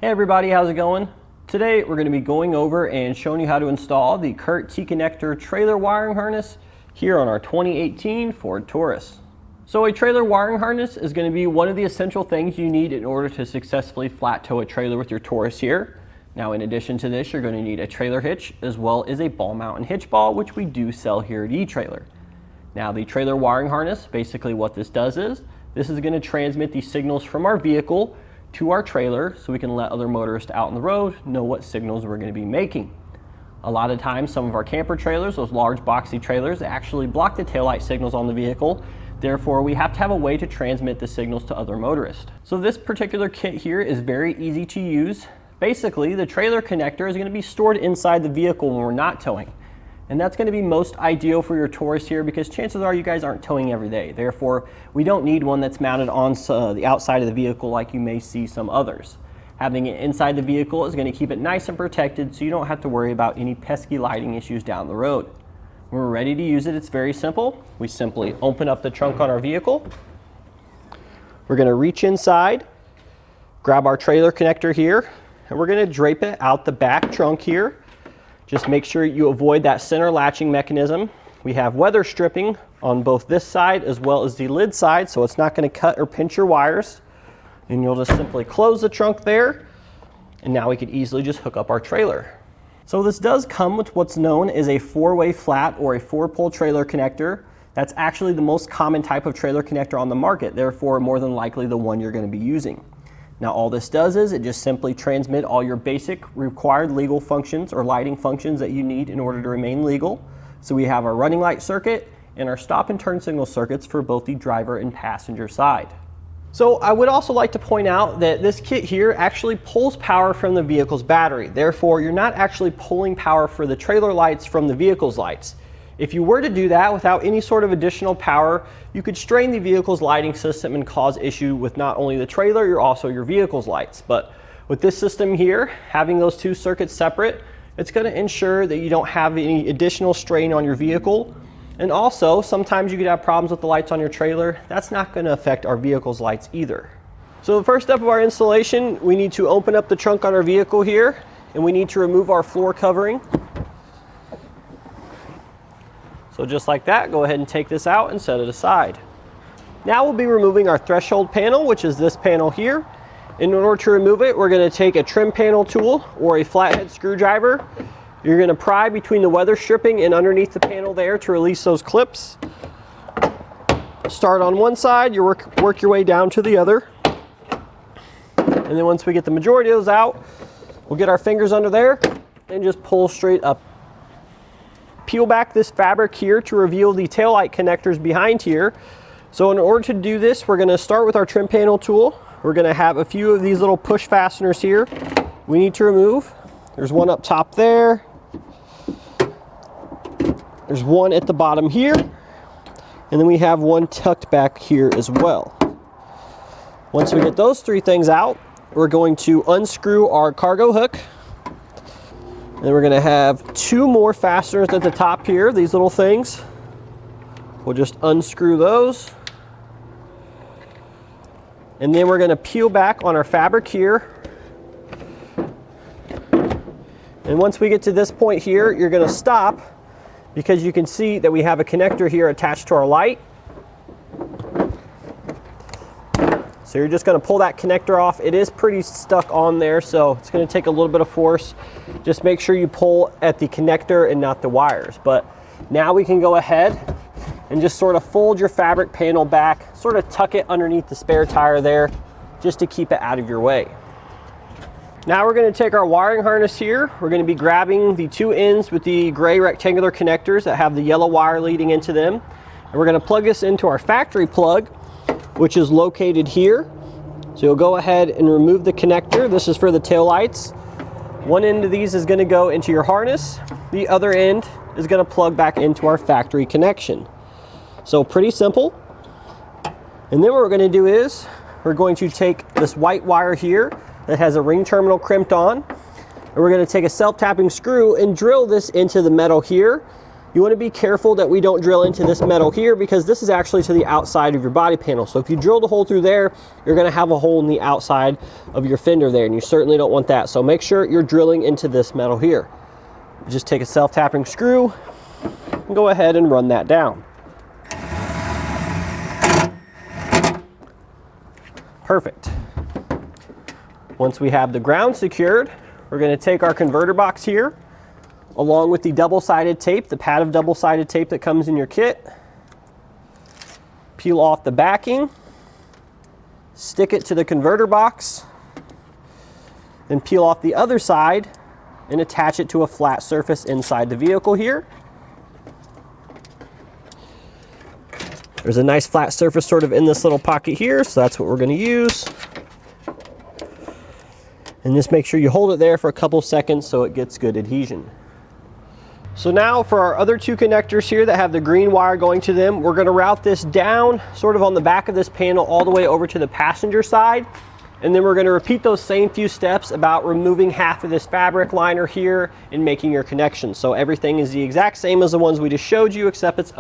Hey everybody, how's it going? Today we're going to be going over and showing you how to install the CURT T-connector trailer wiring harness here on our 2018 Ford Taurus. So a trailer wiring harness is going to be one of the essential things you need in order to successfully flat tow a trailer with your Taurus here. Now in addition to this, you're going to need a trailer hitch as well as a ball mount and hitch ball, which we do sell here at etrailer. Now the trailer wiring harness, basically what this does is, this is going to transmit the signals from our vehicle to our trailer so we can let other motorists out on the road know what signals we're going to be making. A lot of times some of our camper trailers, those large boxy trailers, actually block the taillight signals on the vehicle. Therefore, we have to have a way to transmit the signals to other motorists. So this particular kit here is very easy to use. Basically, the trailer connector is going to be stored inside the vehicle when we're not towing. And that's going to be most ideal for your Taurus here because chances are you guys aren't towing every day. Therefore, we don't need one that's mounted on the outside of the vehicle like you may see some others. Having it inside the vehicle is going to keep it nice and protected so you don't have to worry about any pesky lighting issues down the road. When we're ready to use it, it's very simple. We simply open up the trunk on our vehicle. We're going to reach inside, grab our trailer connector here, and we're going to drape it out the back trunk here. Just make sure you avoid that center latching mechanism. We have weather stripping on both this side as well as the lid side, so it's not going to cut or pinch your wires. And you'll just simply close the trunk there, and now we could easily just hook up our trailer. So this does come with what's known as a 4-way flat or a 4-pole trailer connector. That's actually the most common type of trailer connector on the market, therefore more than likely the one you're going to be using. Now all this does is it just simply transmit all your basic required legal functions or lighting functions that you need in order to remain legal. So we have our running light circuit and our stop and turn signal circuits for both the driver and passenger side. So I would also like to point out that this kit here actually pulls power from the vehicle's battery. Therefore, you're not actually pulling power for the trailer lights from the vehicle's lights. If you were to do that without any sort of additional power, you could strain the vehicle's lighting system and cause issue with not only the trailer, you're also your vehicle's lights. But with this system here, having those two circuits separate, it's going to ensure that you don't have any additional strain on your vehicle. And also, sometimes you could have problems with the lights on your trailer. That's not going to affect our vehicle's lights either. So the first step of our installation, we need to open up the trunk on our vehicle here, and we need to remove our floor covering. So just like that, go ahead and take this out and set it aside. Now we'll be removing our threshold panel, which is this panel here. In order to remove it, we're going to take a trim panel tool or a flathead screwdriver. You're going to pry between the weather stripping and underneath the panel there to release those clips. Start on one side, you work your way down to the other. And then once we get the majority of those out, we'll get our fingers under there and just pull straight up. Peel back this fabric here to reveal the taillight connectors behind here. So in order to do this, we're going to start with our trim panel tool. We're going to have a few of these little push fasteners here we need to remove. There's one up top there. There's one at the bottom here. And then we have one tucked back here as well. Once we get those three things out, we're going to unscrew our cargo hook. Then we're going to have two more fasteners at the top here, these little things. We'll just unscrew those. And then we're going to peel back on our fabric here. And once we get to this point here, you're going to stop because you can see that we have a connector here attached to our light. So you're just going to pull that connector off. It is pretty stuck on there, so it's going to take a little bit of force. Just make sure you pull at the connector and not the wires. But now we can go ahead and just sort of fold your fabric panel back, sort of tuck it underneath the spare tire there, just to keep it out of your way. Now we're going to take our wiring harness here. We're going to be grabbing the two ends with the gray rectangular connectors that have the yellow wire leading into them. And we're going to plug this into our factory plug, which is located here. So you'll go ahead and remove the connector. This is for the tail lights. One end of these is going to go into your harness. The other end is going to plug back into our factory connection. So pretty simple. And then what we're going to do is we're going to take this white wire here that has a ring terminal crimped on, and we're going to take a self-tapping screw and drill this into the metal here. You want to be careful that we don't drill into this metal here, because this is actually to the outside of your body panel. So if you drill the hole through there, you're going to have a hole in the outside of your fender there, and you certainly don't want that. So make sure you're drilling into this metal here. Just take a self-tapping screw and go ahead and run that down. Perfect. Once we have the ground secured, we're going to take our converter box here, along with the double-sided tape, the pad of double-sided tape that comes in your kit. Peel off the backing, stick it to the converter box, then peel off the other side and attach it to a flat surface inside the vehicle here. There's a nice flat surface sort of in this little pocket here, so that's what we're going to use. And just make sure you hold it there for a couple seconds so it gets good adhesion. So now for our other two connectors here that have the green wire going to them, we're going to route this down sort of on the back of this panel all the way over to the passenger side. And then we're going to repeat those same few steps about removing half of this fabric liner here and making your connection. So everything is the exact same as the ones we just showed you, except it's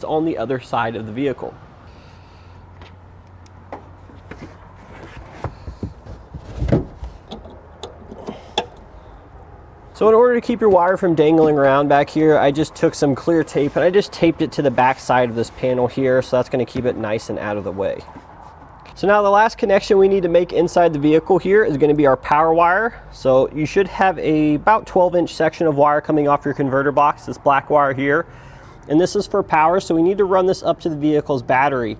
on the other side of the vehicle. So in order to keep your wire from dangling around back here, I just took some clear tape and I just taped it to the back side of this panel here, so that's going to keep it nice and out of the way. So now the last connection we need to make inside the vehicle here is going to be our power wire. So you should have a about 12-inch section of wire coming off your converter box, this black wire here. And this is for power, so we need to run this up to the vehicle's battery.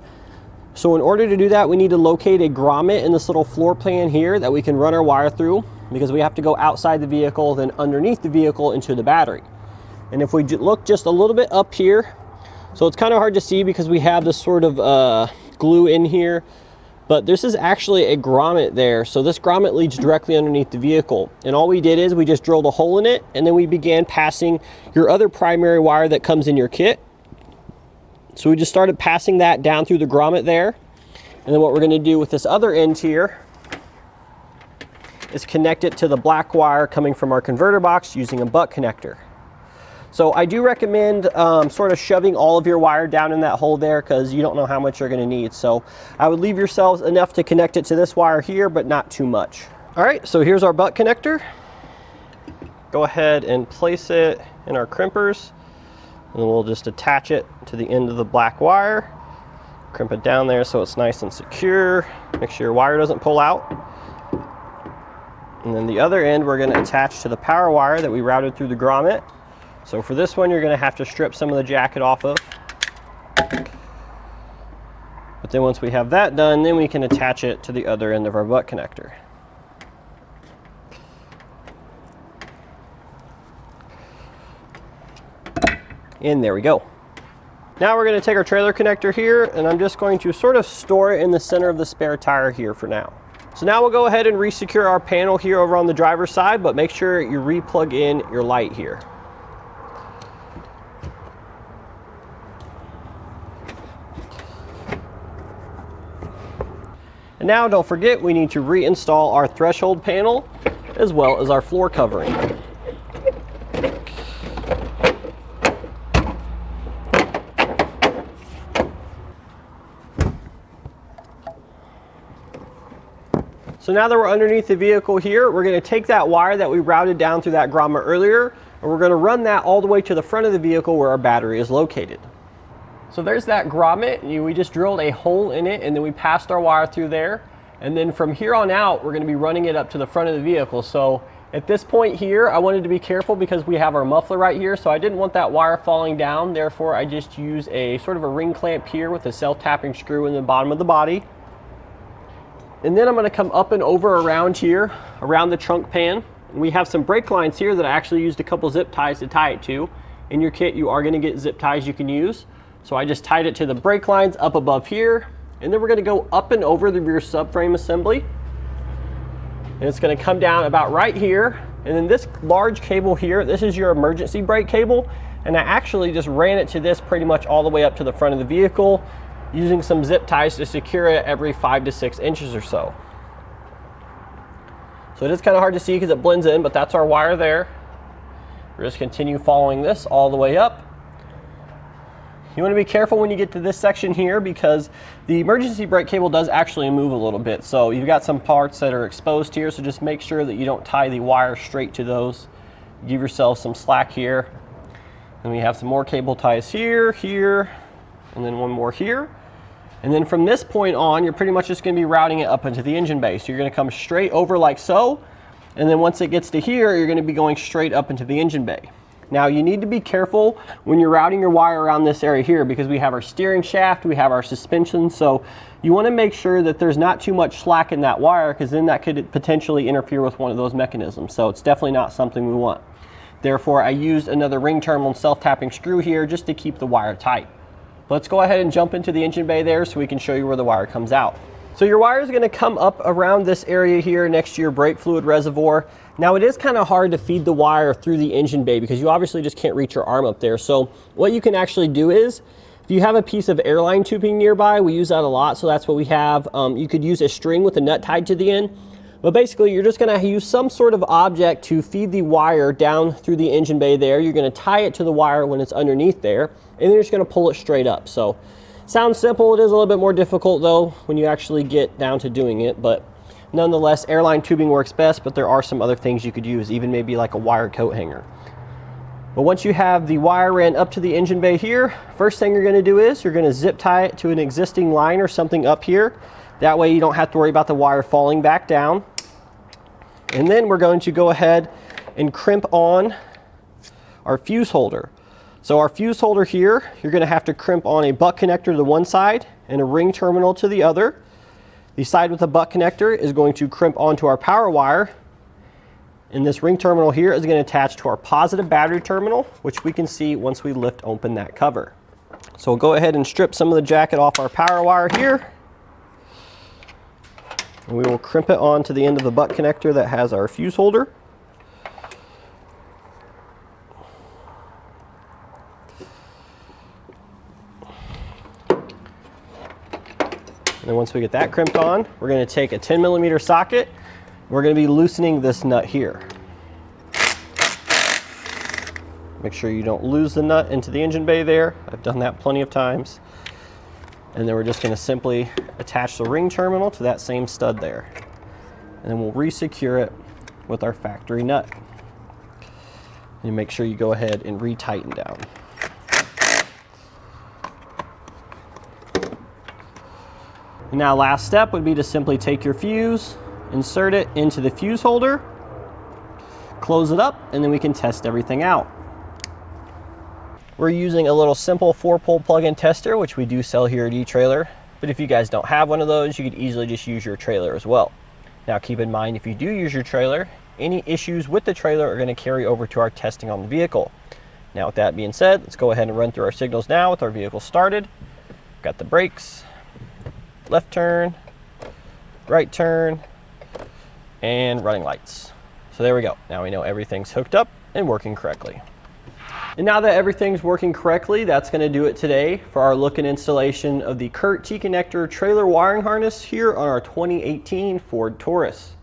So in order to do that, we need to locate a grommet in this little floor plan here that we can run our wire through, because we have to go outside the vehicle, then underneath the vehicle into the battery. And if we look just a little bit up here, so it's kind of hard to see because we have this sort of glue in here, but this is actually a grommet there. So this grommet leads directly underneath the vehicle. And all we did is we just drilled a hole in it, and then we began passing your other primary wire that comes in your kit. So we just started passing that down through the grommet there. And then what we're going to do with this other end here is connect it to the black wire coming from our converter box using a butt connector. So I do recommend sort of shoving all of your wire down in that hole there, because you don't know how much you're going to need. So I would leave yourselves enough to connect it to this wire here, but not too much. All right, so here's our butt connector. Go ahead and place it in our crimpers, and then we'll just attach it to the end of the black wire. Crimp it down there so it's nice and secure. Make sure your wire doesn't pull out. And then the other end we're going to attach to the power wire that we routed through the grommet. So for this one, you're going to have to strip some of the jacket off of. But then once we have that done, then we can attach it to the other end of our butt connector. And there we go. Now we're going to take our trailer connector here, and I'm just going to sort of store it in the center of the spare tire here for now. So now we'll go ahead and re-secure our panel here over on the driver's side, but make sure you re-plug in your light here. And now don't forget, we need to reinstall our threshold panel as well as our floor covering. So now that we're underneath the vehicle here, we're going to take that wire that we routed down through that grommet earlier, and we're going to run that all the way to the front of the vehicle where our battery is located. So there's that grommet. We just drilled a hole in it, and then we passed our wire through there. And then from here on out, we're going to be running it up to the front of the vehicle. So at this point here, I wanted to be careful because we have our muffler right here, so I didn't want that wire falling down. Therefore, I just use a sort of a ring clamp here with a self-tapping screw in the bottom of the body. And then I'm going to come up and over around here, around the trunk pan. And we have some brake lines here that I actually used a couple zip ties to tie it to. In your kit, you are going to get zip ties you can use. So I just tied it to the brake lines up above here. And then we're going to go up and over the rear subframe assembly. And it's going to come down about right here. And then this large cable here, this is your emergency brake cable. And I actually just ran it to this pretty much all the way up to the front of the vehicle, using some zip ties to secure it every 5 to 6 inches or so. So it is kind of hard to see because it blends in, but that's our wire there. We're just continue following this all the way up. You want to be careful when you get to this section here because the emergency brake cable does actually move a little bit. So you've got some parts that are exposed here, so just make sure that you don't tie the wire straight to those. Give yourself some slack here. And we have some more cable ties here, here, and then one more here. And then from this point on, you're pretty much just going to be routing it up into the engine bay. So you're going to come straight over like so. And then once it gets to here, you're going to be going straight up into the engine bay. Now you need to be careful when you're routing your wire around this area here because we have our steering shaft, we have our suspension. So you want to make sure that there's not too much slack in that wire because then that could potentially interfere with one of those mechanisms. So it's definitely not something we want. Therefore, I used another ring terminal self-tapping screw here just to keep the wire tight. Let's go ahead and jump into the engine bay there so we can show you where the wire comes out. So your wire is going to come up around this area here next to your brake fluid reservoir. Now it is kind of hard to feed the wire through the engine bay because you obviously just can't reach your arm up there. So what you can actually do is, if you have a piece of airline tubing nearby, we use that a lot, so that's what we have. You could use a string with a nut tied to the end. But basically you're just going to use some sort of object to feed the wire down through the engine bay there. You're going to tie it to the wire when it's underneath there, and then you're just going to pull it straight up. So sounds simple. It is a little bit more difficult though when you actually get down to doing it, but nonetheless airline tubing works best, but there are some other things you could use, even maybe like a wire coat hanger. But once you have the wire ran up to the engine bay here, first thing you're going to do is you're going to zip tie it to an existing line or something up here. That way you don't have to worry about the wire falling back down. And then we're going to go ahead and crimp on our fuse holder. So our fuse holder here, you're going to have to crimp on a butt connector to one side and a ring terminal to the other. The side with the butt connector is going to crimp onto our power wire. And this ring terminal here is going to attach to our positive battery terminal, which we can see once we lift open that cover. So we'll go ahead and strip some of the jacket off our power wire here. And we will crimp it onto the end of the butt connector that has our fuse holder. And then once we get that crimped on, we're going to take a 10mm socket. We're going to be loosening this nut here. Make sure you don't lose the nut into the engine bay there. I've done that plenty of times. And then we're just going to simply attach the ring terminal to that same stud there. And then we'll re-secure it with our factory nut. And make sure you go ahead and re-tighten down. And now last step would be to simply take your fuse, insert it into the fuse holder, close it up, and then we can test everything out. We're using a little simple 4-pole plug-in tester, which we do sell here at eTrailer. But if you guys don't have one of those, you could easily just use your trailer as well. Now keep in mind, if you do use your trailer, any issues with the trailer are going to carry over to our testing on the vehicle. Now with that being said, let's go ahead and run through our signals now with our vehicle started. Got the brakes, left turn, right turn, and running lights. So there we go. Now we know everything's hooked up and working correctly. And now that everything's working correctly, that's going to do it today for our look and installation of the CURT T-connector trailer wiring harness here on our 2018 Ford Taurus.